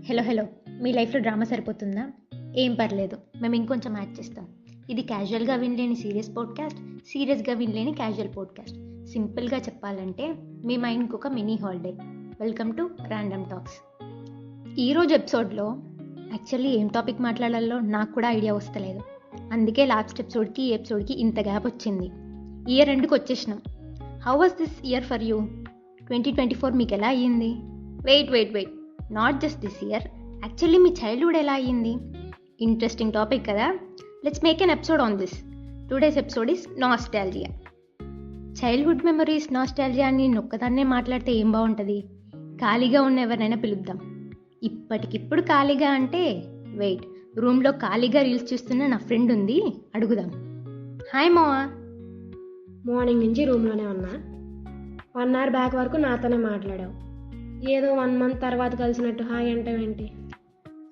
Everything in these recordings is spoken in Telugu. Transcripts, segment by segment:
హలో మీ లైఫ్లో డ్రామా సరిపోతుందా? ఏం పర్లేదు, మేము ఇంకొంచెం యాడ్ చేస్తాం. ఇది క్యాజువల్గా వినలేని సీరియస్ పాడ్కాస్ట్, సీరియస్గా వినలేని క్యాజువల్ పాడ్కాస్ట్. సింపుల్గా చెప్పాలంటే మీ మైండ్కి ఒక mini holiday. Welcome to random talks. ఈరోజు ఎపిసోడ్లో యాక్చువల్లీ ఏం టాపిక్ మాట్లాడాలో నాకు కూడా ఐడియా వస్తలేదు. అందుకే లాస్ట్ ఎపిసోడ్కి ఈ ఎపిసోడ్కి ఇంత గ్యాప్ వచ్చింది. ఇయర్ ఎండ్కి వచ్చేసినాం. How was this year for you? 2024 మీకు ఎలా అయ్యింది? Wait not just this year, actually మీ చైల్డ్హుడ్ ఎలా అయ్యింది? ఇంట్రెస్టింగ్ టాపిక్ కదా. Let's make an episode on this. Today's episode is nostalgia. Childhood memories, nostalgia అని ఒక్కదాన్నే మాట్లాడితే ఏం బాగుంటుంది? ఖాళీగా ఉన్న ఎవరినైనా పిలుద్దాం. ఇప్పటికిప్పుడు ఖాళీగా అంటే వెయిట్, రూమ్లో ఖాళీగా రీల్స్ చూస్తున్న నా ఫ్రెండ్ ఉంది, అడుగుదాం. హాయ్ మావా. మార్నింగ్ నుంచి రూమ్లోనే ఉన్నా. 1 hour బ్యాక్ వరకు నాతోనే మాట్లాడావు. ఏదో 1 month తర్వాత కలిసినట్టు హాయ్ అంటావేంటి?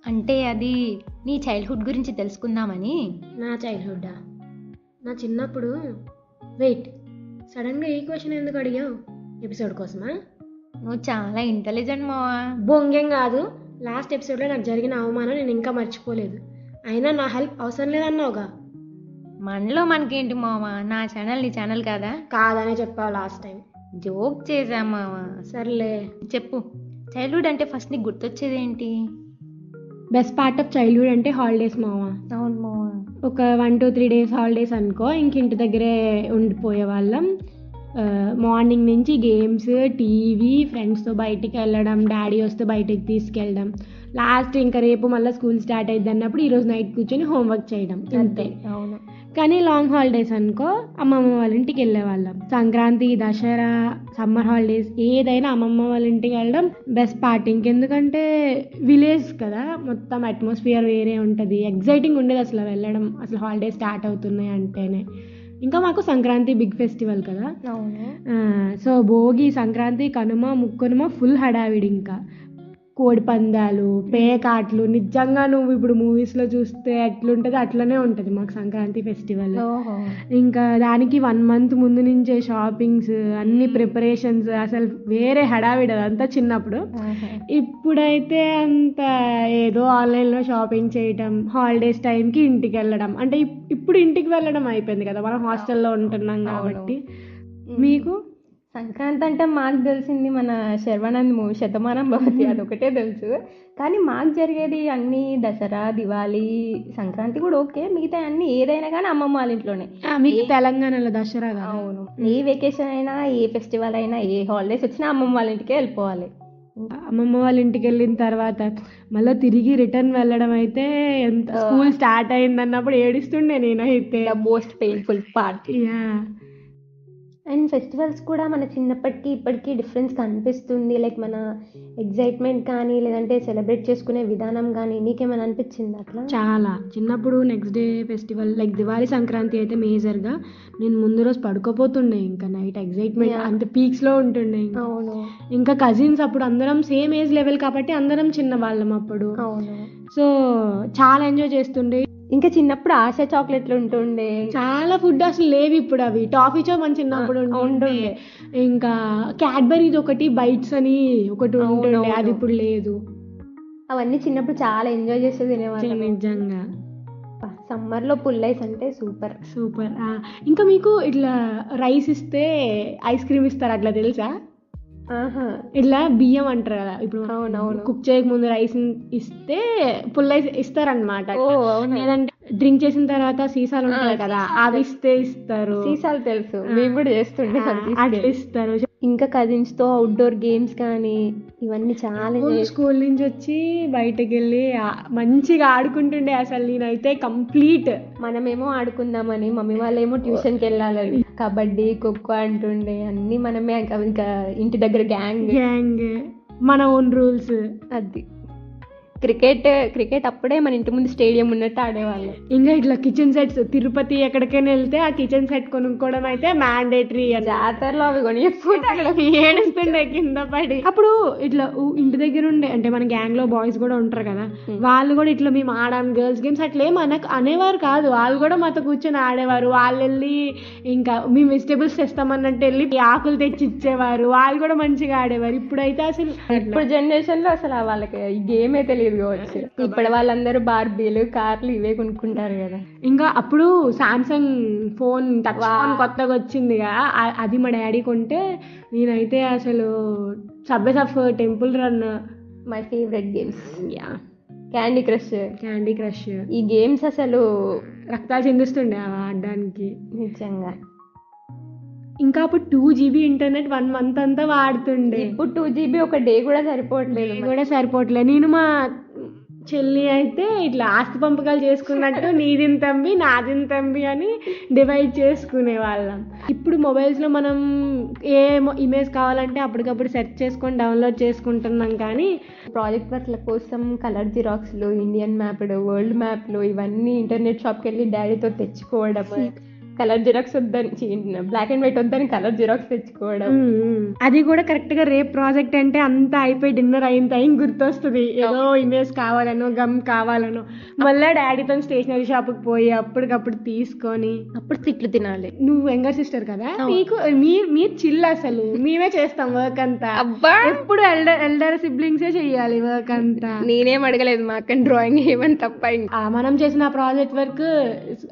అంటే అది నీ చైల్డ్హుడ్ గురించి తెలుసుకుందామని. నా చైల్డ్హుడ్డా? నా చిన్నప్పుడు. వెయిట్, సడన్గా ఈ క్వశ్చన్ ఎందుకు అడిగావు? ఎపిసోడ్ కోసమా? నువ్వు చాలా ఇంటెలిజెంట్ మావా. బొంగేం కాదు. లాస్ట్ ఎపిసోడ్లో నాకు జరిగిన అవమానం నేను ఇంకా మర్చిపోలేదు. అయినా నా హెల్ప్ అవసరం లేదన్నావుగా. మనలో మనకేంటి మావా, నా ఛానల్ నీ ఛానల్ కాదా? కాదనే చెప్పావు లాస్ట్ టైం. జోక్ చేసా మావా. సర్లే చెప్పు, చైల్డ్హుడ్ అంటే ఫస్ట్ నీకు గుర్తొచ్చేది ఏంటి? బెస్ట్ పార్ట్ ఆఫ్ చైల్డ్హుడ్ అంటే హాలిడేస్ మావా. అవును మావా. ఒక 1 to 3 days హాలిడేస్ అనుకో, ఇంక ఇంటి దగ్గరే ఉండిపోయే వాళ్ళం. మార్నింగ్ నుంచి గేమ్స్, టీవీ, ఫ్రెండ్స్తో బయటికి వెళ్ళడం, డాడీ వస్తే బయటికి తీసుకెళ్ళడం. లాస్ట్ ఇంకా రేపు మళ్ళీ స్కూల్ స్టార్ట్ అయ్యింది అన్నప్పుడు ఈరోజు నైట్ కూర్చొని హోంవర్క్ చేయడం, అంతే. అవును. కానీ లాంగ్ హాలిడేస్ అనుకో అమ్మమ్మ వాళ్ళ ఇంటికి వెళ్ళేవాళ్ళం. సంక్రాంతి, దసరా, సమ్మర్ హాలిడేస్ ఏదైనా అమ్మమ్మ వాళ్ళ ఇంటికి వెళ్ళడం బెస్ట్ పార్ట్. ఇంకెందుకంటే విలేజ్ కదా, మొత్తం అట్మాస్ఫియర్ వేరే ఉంటుంది. ఎగ్జైటింగ్ ఉండేది అసలు వెళ్ళడం, అసలు హాలిడేస్ స్టార్ట్ అవుతున్నాయి అంటేనే. ఇంకా మాకు సంక్రాంతి బిగ్ ఫెస్టివల్ కదా. అవును. సో భోగి, సంక్రాంతి, కనుమ, ముక్కనుమ ఫుల్ హడావిడి. ఇంకా కోడి పందాలు, పేకాట్లు, నిజంగా నువ్వు ఇప్పుడు మూవీస్లో చూస్తే ఎట్లుంటుంది అట్లనే ఉంటుంది మాకు సంక్రాంతి ఫెస్టివల్. ఇంకా దానికి 1 month ముందు నుంచే షాపింగ్స్, అన్ని ప్రిపరేషన్స్, అసలు వేరే హడావిడి అదంతా చిన్నప్పుడు. ఇప్పుడైతే అంత ఏదో ఆన్లైన్లో షాపింగ్ చేయటం, హాలిడేస్ టైంకి ఇంటికి వెళ్ళడం. అంటే ఇప్పుడు ఇంటికి వెళ్ళడం అయిపోయింది కదా, మనం హాస్టల్లో ఉంటున్నాం కాబట్టి. మీకు సంక్రాంతి అంటే మాకు తెలిసింది మన శర్వానంద్ మూవీ శతమానం భవతి, అదొకటే తెలుసు. కానీ మాకు జరిగేది అన్నీ దసరా, దివాళీ, సంక్రాంతి కూడా ఓకే, మిగతా అన్నీ ఏదైనా కానీ అమ్మమ్మ వాళ్ళ ఇంట్లోనే. మీకు తెలంగాణలో దసరా కదా. అవును. ఏ వెకేషన్ అయినా, ఏ ఫెస్టివల్ అయినా, ఏ హాలిడేస్ వచ్చినా అమ్మమ్మ వాళ్ళ ఇంటికే వెళ్ళిపోవాలి. అమ్మమ్మ వాళ్ళ ఇంటికి వెళ్ళిన తర్వాత మళ్ళీ తిరిగి రిటర్న్ వెళ్ళడం అయితే ఎంత, స్కూల్ స్టార్ట్ అయింది అన్నప్పుడు ఏడుస్తుండే నేనైతే. Most painful part. Yeah. And festivals కూడా మన చిన్నప్పటికీ ఇప్పటికీ డిఫరెన్స్ కనిపిస్తుంది. లైక్ మన ఎగ్జైట్మెంట్ కానీ, లేదంటే సెలబ్రేట్ చేసుకునే విధానం కానీ, నీకేమైనా అనిపించింది అట్లా? చాలా. చిన్నప్పుడు next day festival like Diwali, Sankranti అయితే మేజర్గా నేను ముందు రోజు పడుకోపోతుండే. ఇంకా నైట్ ఎగ్జైట్మెంట్ అంత పీక్స్లో ఉంటుండే. అవును. ఇంకా కజిన్స్ అప్పుడు అందరం సేమ్ ఏజ్ లెవెల్ కాబట్టి అందరం చిన్న వాళ్ళం అప్పుడు. అవును. సో చాలా ఎంజాయ్ చేస్తుండే. ఇంకా చిన్నప్పుడు ఆశ చాక్లెట్లు ఉంటుండే, చాలా ఫుడ్ అసలు లేవు ఇప్పుడు. అవి టాఫీ చో మన చిన్నప్పుడు ఉంటుండే. ఇంకా క్యాడ్బరీది ఒకటి బైట్స్ అని ఒకటి ఉంటుండే, అది ఇప్పుడు లేదు. అవన్నీ చిన్నప్పుడు చాలా ఎంజాయ్ చేసేది తినేవాళ్ళం. నిజంగా సమ్మర్లో పుల్లైస్ అంటే సూపర్. ఇంకా మీకు ఇట్లా రైస్ ఇస్తే ఐస్ క్రీమ్ ఇస్తారు, అట్లా తెలుసా? ఇట్లా బియ్యం అంటారు కదా, ఇప్పుడు కుక్ చేయక ముందు రైస్ ఇస్తే పుల్లైస్ ఇస్తారనమాట. లేదంటే డ్రింక్ చేసిన తర్వాత సీసాలు ఉంటాయి కదా, అవి ఇస్తారు. సీసాలు తెలుసు, మేము కూడా చేస్తుండే, అట్లా ఇస్తారు. ఇంకా కజిన్స్ తో అవుట్డోర్ గేమ్స్ కానీ ఇవన్నీ చాలా. స్కూల్ నుంచి వచ్చి బయటకు వెళ్ళి మంచిగా ఆడుకుంటుండే. అసలు నేనైతే కంప్లీట్. మనమేమో ఆడుకుందామని, మమ్మీ వాళ్ళేమో ట్యూషన్కి వెళ్ళాలని కబడ్డీ, ఖోఖో అంటుండే. అన్నీ మనమే. ఇంకా ఇంటి దగ్గర గ్యాంగ్, మన ఓన్ రూల్స్. అది క్రికెట్ అప్పుడే మన ఇంటి ముందు స్టేడియం ఉన్నట్టు ఆడేవాళ్ళం. ఇంకా ఇట్లా కిచెన్ సెట్స్, తిరుపతి ఎక్కడికైనా వెళ్తే ఆ కిచెన్ సెట్ కొనుక్కోవడం అయితే మ్యాండేటరీ. జాతరలో అవి కొని ఏడుస్తుండే కింద పడి. అప్పుడు ఇట్లా ఇంటి దగ్గర ఉండే, అంటే మన గ్యాంగ్ లో బాయ్స్ కూడా ఉంటారు కదా, వాళ్ళు కూడా ఇట్లా మేము ఆడాం గర్ల్స్ గేమ్స్ అట్లే మనకు అనేవారు కాదు. వాళ్ళు కూడా మాతో కూర్చొని ఆడేవారు. వాళ్ళు వెళ్ళి ఇంకా మేము వెజిటేబుల్స్ తెస్తామన్నట్టు వెళ్ళి ఆకులు తెచ్చి ఇచ్చేవారు. వాళ్ళు కూడా మంచిగా ఆడేవారు. ఇప్పుడైతే అసలు ఇప్పుడు జనరేషన్ లో అసలు వాళ్ళకి ఈ గేమే తెలియదు. తెలియదు కావచ్చు. ఇప్పుడు వాళ్ళందరూ బార్బీలు, కార్లు ఇవే కొనుక్కుంటారు కదా. ఇంకా అప్పుడు సామ్సంగ్ ఫోన్ టచ్ ఫోన్ కొత్తగా వచ్చిందిగా, అది మా డాడీ కొంటే నేనైతే అసలు subway Surf, temple run my favourite games. Candy crush ఈ గేమ్స్ అసలు రక్తాలు చెందిస్తుండే అవి ఆడడానికి నిజంగా. ఇంకా అప్పుడు 2 GB ఇంటర్నెట్ 1 month అంతా వాడుతుండే. ఇప్పుడు 2 GB ఒక డే కూడా సరిపోవట్లేదు. నేను మా చెల్లి అయితే ఇట్లా ఆస్తి పంపకాలు చేసుకున్నట్టు నీదిని తంబి నాదిని తంబి అని డివైడ్ చేసుకునే వాళ్ళం. ఇప్పుడు మొబైల్స్లో మనం ఏ ఇమేజ్ కావాలంటే అప్పటికప్పుడు సెర్చ్ చేసుకొని డౌన్లోడ్ చేసుకుంటున్నాం. కానీ ప్రాజెక్ట్ వర్క్ల కోసం కలర్ జిరాక్స్లు, ఇండియన్ మ్యాప్లు, వరల్డ్ మ్యాప్లు ఇవన్నీ ఇంటర్నెట్ షాప్కి వెళ్ళి డాడీతో తెచ్చుకోవడం, కలర్ జిరాక్స్ వద్దని, బ్లాక్ అండ్ వైట్ వద్దని కలర్ జిరాక్స్ తెచ్చుకోవడం. అది కూడా కరెక్ట్ గా రేపు ప్రాజెక్ట్ అంటే అంతా అయిపోయి డిన్నర్ అయిన టైం గుర్తొస్తుంది. ఏదో ఇమేజ్ కావాలనో గమ్ కావాలనో మళ్ళీ డాడీతో స్టేషనరీ షాప్ కి పోయి అప్పటికప్పుడు తీసుకొని అప్పుడు తిట్లు తినాలి. నువ్వు యంగర్ సిస్టర్ కదా, మీకు మీరు చిల్, అసలు మేమే చేస్తాం వర్క్ అంతా. ఎప్పుడు ఎల్డర్ సిబ్లింగ్సే చెయ్యాలి వర్క్ అంతా. నేనేం అడగలేదు, మా అక్క డ్రాయింగ్ ఏమని తప్ప. మనం చేసిన ప్రాజెక్ట్ వర్క్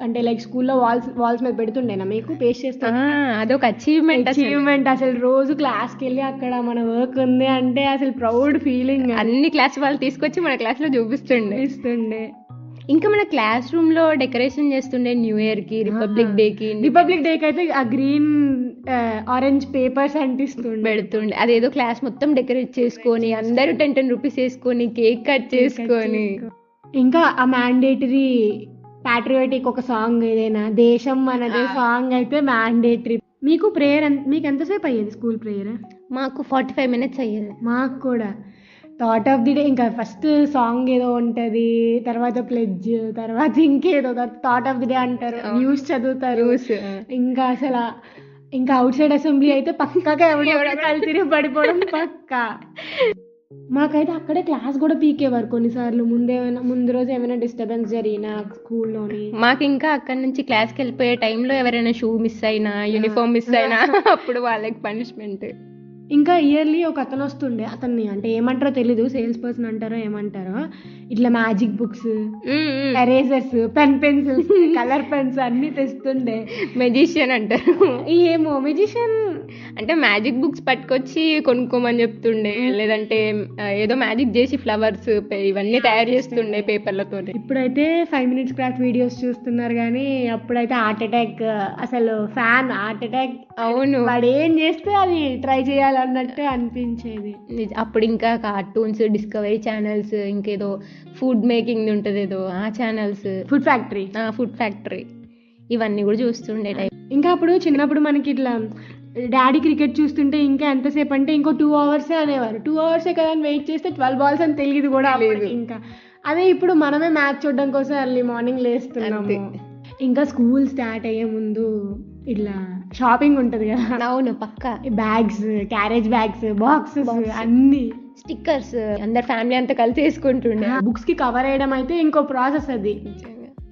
అంటే లైక్ స్కూల్లో వాల్స్ మీద పెడుతుండేనా మీకు, పేస్ట్ చేస్తా, అదొక అచీవ్మెంట్. అసలు రోజు క్లాస్కి వెళ్ళి అక్కడ మన వర్క్ ఉంది అంటే అసలు ప్రౌడ్ ఫీలింగ్. అన్ని క్లాస్ వాళ్ళు తీసుకొచ్చి మన క్లాస్ లో చూపిస్తుండే. ఇంకా మన క్లాస్ రూమ్ లో డెకరేషన్ చేస్తుండే, న్యూ ఇయర్ కి, రిపబ్లిక్ డే కి అయితే ఆ గ్రీన్ ఆరెంజ్ పేపర్స్ అంటిస్తుండే, పెడుతుండే. అదేదో క్లాస్ మొత్తం డెకరేట్ చేసుకొని అందరూ 10 రూపీస్ వేసుకొని కేక్ కట్ చేసుకొని. ఇంకా ఆ మ్యాండేటరీ ప్యాట్రియాటిక్ ఒక సాంగ్, ఏదైనా దేశం మనదే సాంగ్ అయితే మ్యాండేటరీ. మీకు ప్రేయర్ మీకు ఎంతసేపు అయ్యేది స్కూల్ ప్రేయర్? మాకు 45 minutes అయ్యేది. మాకు కూడా థాట్ ఆఫ్ ది డే, ఇంకా ఫస్ట్ సాంగ్ ఏదో ఉంటుంది, తర్వాత ప్లెడ్జ్, తర్వాత ఇంకేదో థాట్ ఆఫ్ ది డే అంటారు, న్యూస్ చదువుతారు. ఇంకా అసలు ఇంకా అవుట్ సైడ్ అసెంబ్లీ అయితే పక్కాగా ఎవడెవడ కలిసి పడిపోవడం పక్కా. మాకైతే అక్కడే క్లాస్ కూడా పీకేవారు కొన్నిసార్లు, ముందు రోజు ఏమైనా డిస్టర్బెన్స్ జరిగినా స్కూల్లోని. మాకు ఇంకా అక్కడ నుంచి క్లాస్కి వెళ్ళిపోయే టైంలో ఎవరైనా షూ మిస్ అయినా, యూనిఫామ్ మిస్ అయినా అప్పుడు వాళ్ళకి పనిష్మెంట్. ఇంకా ఇయర్లీ ఒక అతను వస్తుండే, అతన్ని అంటే ఏమంటారో తెలీదు, సేల్స్ పర్సన్ అంటారో ఏమంటారో, ఇట్లా magic books, erasers, pencils, colour pens అన్ని తెస్తుండే. మెజిషియన్ అంటారు. ఏమో మెజిషియన్ అంటే మ్యాజిక్ బుక్స్ పట్టుకొచ్చి కొనుక్కోమని చెప్తుండే, లేదంటే ఏదో మ్యాజిక్ చేసి ఫ్లవర్స్ ఇవన్నీ తయారు చేస్తుండే పేపర్లతో. ఇప్పుడైతే 5 minutes క్రాఫ్ట్ వీడియోస్ చూస్తున్నారు, కానీ అప్పుడైతే హార్ట్ అటాక్, అసలు ఫ్యాన్ హార్ట్ అటాక్. అవును, వాడు ఏం చేస్తే అది ట్రై చేయాలన్నట్టు అనిపించేది. అప్పుడు ఇంకా కార్టూన్స్, డిస్కవరీ ఛానల్స్, ఇంకేదో ఫుడ్ మేకింగ్ ఉంటుంది ఏదో ఆ ఛానల్స్, ఫుడ్ ఫ్యాక్టరీ ఇవన్నీ కూడా చూస్తుండే. ఇంకా అప్పుడు చిన్నప్పుడు మనకి ఇట్లా డాడీ క్రికెట్ చూస్తుంటే ఇంకా ఎంతసేపు అంటే ఇంకో 2 hours అనేవారు. 2 hours కదా అని వెయిట్ చేస్తే 12 balls అని తెలియదు కూడా లేదు. ఇంకా అదే ఇప్పుడు మనమే మ్యాచ్ చూడడం కోసం ఎర్లీ మార్నింగ్ లేస్తున్నాము. ఇంకా స్కూల్ స్టార్ట్ అయ్యే ముందు ఇట్లా షాపింగ్ ఉంటది కదా. అవును, పక్కా. బ్యాగ్స్, క్యారేజ్ బ్యాగ్స్, బాక్సెస్, అన్ని స్టిక్కర్స్ అందరు ఫ్యామిలీ అంతా కలిసి వేసుకుంటుండే. బుక్స్ కి కవర్ వేయడం అయితే ఇంకో ప్రాసెస్ అది.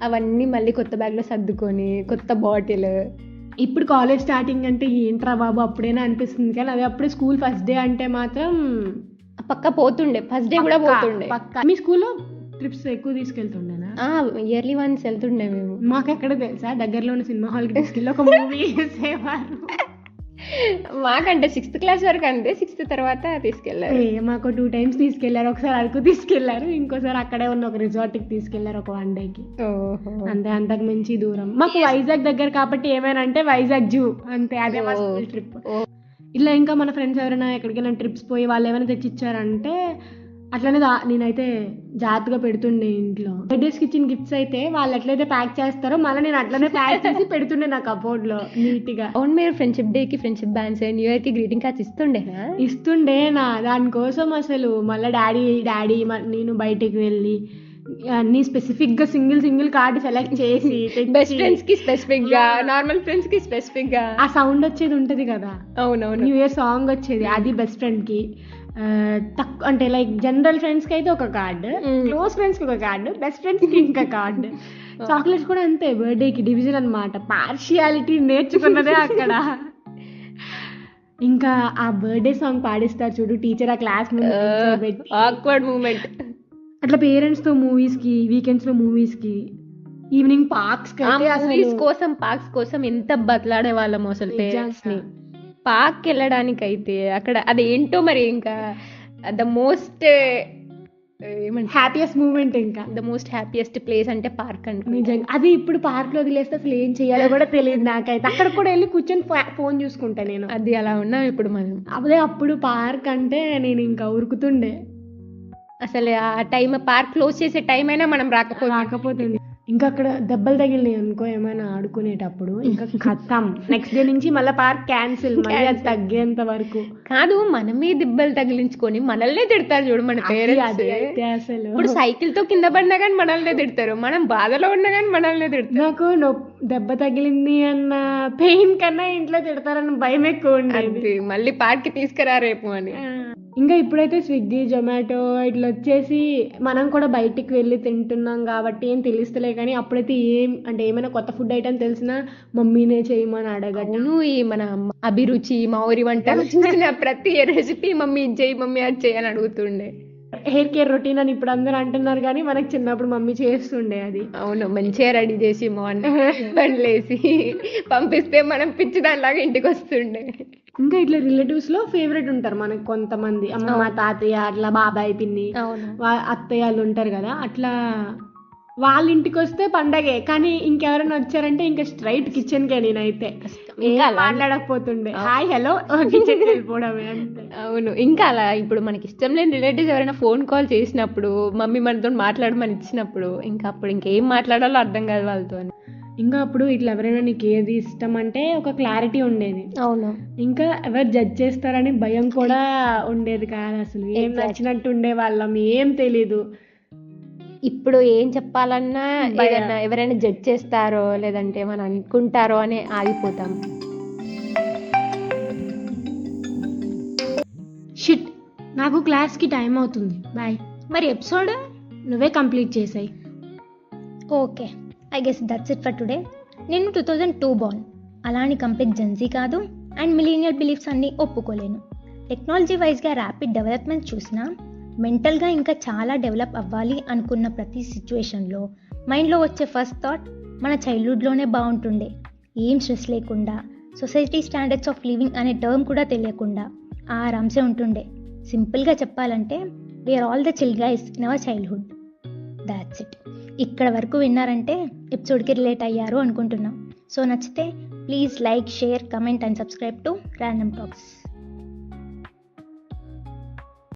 అవన్నీ మళ్ళీ కొత్త బ్యాగ్ లో సర్దుకొని, కొత్త బాటిల్. ఇప్పుడు కాలేజ్ స్టార్టింగ్ అంటే ఏంట్రా బాబు అప్పుడేనా అనిపిస్తుంది, కానీ అదే అప్పుడే స్కూల్ ఫస్ట్ డే అంటే మాత్రం పక్కా పోతుండే. ఫస్ట్ డే కూడా పోతుండే. మీ స్కూల్లో ట్రిప్స్ ఎక్కువ తీసుకెళ్తుండేనా? ఇయర్లీ వన్స్ వెళ్తుండే మేము. మాకు ఎక్కడ తెలుసా, దగ్గరలో ఉన్న సినిమా హాల్కి తీసుకెళ్ళి ఒక మూవీ వేసేవారు. మాకంటే 6th class వరకు అంతే, 6th తర్వాత తీసుకెళ్లారు. మాకు 2 times తీసుకెళ్లారు. ఒకసారి అరకు తీసుకెళ్లారు, ఇంకోసారి అక్కడే ఉన్న ఒక రిసార్ట్ కి తీసుకెళ్లారు ఒక 1 day కి. అంతే, అంతకు మించి దూరం. మాకు వైజాగ్ దగ్గర కాబట్టి ఏమైనా అంటే వైజాగ్ జూ అంతే, అదే మా స్కూల్ ట్రిప్. ఇలా ఇంకా మన ఫ్రెండ్స్ ఎవరైనా ఎక్కడికైనా ట్రిప్స్ పోయి వాళ్ళు ఏమైనా తెచ్చిచ్చారంటే అట్లనే నేనైతే జాగ్రత్తగా పెడుతుండే ఇంట్లో. బర్త్డేస్ కి ఇచ్చిన గిఫ్ట్స్ అయితే వాళ్ళు ఎట్లయితే ప్యాక్ చేస్తారో మళ్ళీ నేను అట్లనే ప్యాక్ చేసి పెడుతుండే నా కబోర్డ్ లో నీట్ గా. అవును, మీరు ఫ్రెండ్షిప్ డే కి ఫ్రెండ్షిప్ బ్యాండ్స్, న్యూ ఇయర్ కి గ్రీటింగ్ కార్డ్స్ ఇస్తుండే నా దానికోసం అసలు మళ్ళీ డాడీ నేను బయటికి వెళ్ళి అన్ని స్పెసిఫిక్ గా సింగిల్ కార్డ్ సెలెక్ట్ చేసి, బెస్ట్ ఫ్రెండ్స్ కి స్పెసిఫిక్ గా, నార్మల్ ఫ్రెండ్స్ కి స్పెసిఫిక్ గా ఆ సౌండ్ వచ్చేది ఉంటది కదా. అవునవును, న్యూ ఇయర్ సాంగ్ వచ్చేది, అది బెస్ట్ ఫ్రెండ్ కి. తక్కువ అంటే లైక్ జనరల్ ఫ్రెండ్స్ కి అయితే ఒక కార్డు, క్లోజ్ ఫ్రెండ్స్ కి ఒక కార్డు, బెస్ట్ ఫ్రెండ్స్ కి ఇంకా కార్డు. చాక్లెట్స్ కూడా అంతే, బర్త్డే కి డివిజన్ అన్నమాట. పార్షియాలిటీ నేర్చుకున్నదే అక్కడ. ఇంకా ఆ బర్త్డే సాంగ్ పాడిస్తారు చూడు టీచర్ ఆ క్లాస్ ముందు, ఆక్వర్డ్ మూమెంట్. అట్లా పేరెంట్స్తో మూవీస్కి, వీకెండ్స్లో మూవీస్కి, ఈవినింగ్ పార్క్స్కి అయితే మూవీస్ కోసం పార్క్స్ కోసం ఎంత బతలాడే వాళ్ళము అసలు పేరెంట్స్ ని. పార్క్ వెళ్ళడానికి అయితే అక్కడ అదేంటో మరి ఇంకా ద మోస్ట్ హ్యాపీయెస్ట్ మూమెంట్, ఇంకా ద మోస్ట్ హ్యాపీయెస్ట్ ప్లేస్ అంటే పార్క్ అంటే నిజంగా. అది ఇప్పుడు పార్క్ లో వదిలేస్తే అసలు ఏం చేయాలో కూడా తెలియదు నాకైతే. అక్కడ కూడా వెళ్ళి కూర్చొని ఫోన్ చూసుకుంటా నేను. అది అలా ఉన్నాం ఇప్పుడు మనం. అదే అప్పుడు పార్క్ అంటే నేను ఇంకా ఉరుకుతుండే. అసలు ఆ టైం పార్క్ క్లోజ్ చేసే టైం అయినా మనం రాకపోతుంది. ఇంకా అక్కడ దెబ్బలు తగిలినాయి అనుకో ఏమైనా ఆడుకునేటప్పుడు, ఇంకా ఖతం. నెక్స్ట్ డే నుంచి మళ్ళీ పార్క్ క్యాన్సిల్, మళ్ళీ అది తగ్గేంత వరకు. కాదు, మనమే దెబ్బలు తగిలించుకొని మనల్నే తిడతారు చూడు మన పేరెంట్స్. అసలు ఇప్పుడు సైకిల్ తో కింద పడినా కానీ మనల్నే తిడతారు, మనం బాధలో ఉన్నా కానీ మనల్నే తిడతారు. నాకు దెబ్బ తగిలింది అన్న పెయిన్ కన్నా ఇంట్లో తిడతారన్న భయం ఎక్కువ ఉండేది. మళ్ళీ పార్క్ కి తీసుకురా రేపు అని. ఇంకా ఇప్పుడైతే స్విగ్గీ, జొమాటో ఇట్లా వచ్చేసి మనం కూడా బయటికి వెళ్ళి తింటున్నాం కాబట్టి ఏం తెలుస్తలే. కానీ అప్పుడైతే ఏమైనా కొత్త ఫుడ్ ఐటమ్ తెలిసినా మమ్మీనే చేయమని అడగను. ఈ మన అభిరుచి, మా ఊరి వంటలు చూసిన ప్రతి రెసిపీ మమ్మీ ఇది చేయి, మమ్మీ అది చేయి అని అడుగుతుండే. హెయిర్ కేర్ రొటీన్ అని ఇప్పుడు అందరూ అంటున్నారు, కానీ మనకు చిన్నప్పుడు మమ్మీ చేస్తుండే అది. అవును, మంచిగా రెడీ చేసి బండ్లేసి పంపిస్తే మనం పిచ్చి దానిలాగా ఇంటికి వస్తుండే. ఇంకా ఇట్లా రిలేటివ్స్ లో ఫేవరెట్ ఉంటారు మనకు కొంతమంది, అమ్మమ్మ, తాతయ్య, అట్లా బాబాయ్, పిన్ని, అత్తయ్యలు ఉంటారు కదా. అట్లా వాళ్ళ ఇంటికి వస్తే పండగే. కానీ ఇంకెవరైనా వచ్చారంటే ఇంకా స్ట్రైట్ కిచెన్ కే నేనైతే మాట్లాడకపోతుండే. హాయ్ హలో కిచెన్ కి వెళ్ళిపోవడమే అంతే. అవును, ఇంకా అలా ఇప్పుడు మనకి ఇష్టం లేని రిలేటివ్స్ ఎవరైనా ఫోన్ కాల్ చేసినప్పుడు, మమ్మీ మనతో మాట్లాడమని ఇచ్చినప్పుడు, ఇంకా అప్పుడు ఇంకేం మాట్లాడాలో అర్థం కాదు వాళ్ళతో. ఇంకా అప్పుడు ఇట్లా ఎవరైనా నీకు ఏది ఇష్టం అంటే ఒక క్లారిటీ ఉండేది. అవును, ఇంకా ఎవరు జడ్జ్ చేస్తారని భయం కూడా ఉండేది కాదు. అసలు ఏం నచ్చినట్టు ఉండే వాళ్ళం, ఏం తెలీదు. ఇప్పుడు ఏం చెప్పాలన్నా ఎవరైనా జడ్జ్ చేస్తారో లేదంటే మనం అనుకుంటారో అని ఆగిపోతాం. షిట్, నాకు క్లాస్కి టైం అవుతుంది, బాయ్. మరి ఎపిసోడ్ నువ్వే కంప్లీట్ చేసాయి. Okay, I guess that's it for today. నేను 2002 బార్న్, అలాని కంప్లీట్ జెన్జీ కాదు, అండ్ మిలీనియల్ బిలీఫ్స్ అన్నీ ఒప్పుకోలేను. టెక్నాలజీ వైజ్గా ర్యాపిడ్ డెవలప్మెంట్ చూసినా, మెంటల్గా ఇంకా చాలా డెవలప్ అవ్వాలి అనుకున్న ప్రతి సిచ్యువేషన్లో మైండ్లో వచ్చే ఫస్ట్ థాట్ మన చైల్డ్హుడ్లోనే బాగుంటుండే. ఏం స్ట్రెస్ లేకుండా, సొసైటీ స్టాండర్డ్స్ ఆఫ్ లివింగ్ అనే టర్మ్ కూడా తెలియకుండా ఆరామ్సే ఉంటుండే. సింపుల్గా చెప్పాలంటే we are all the chill guys in our childhood. That's it. ఇక్కడ వరకు విన్నారంటే ఎపిసోడ్కి రిలేట్ అయ్యారు అనుకుంటున్నాం. సో నచ్చితే please like, share, comment and subscribe to random talks.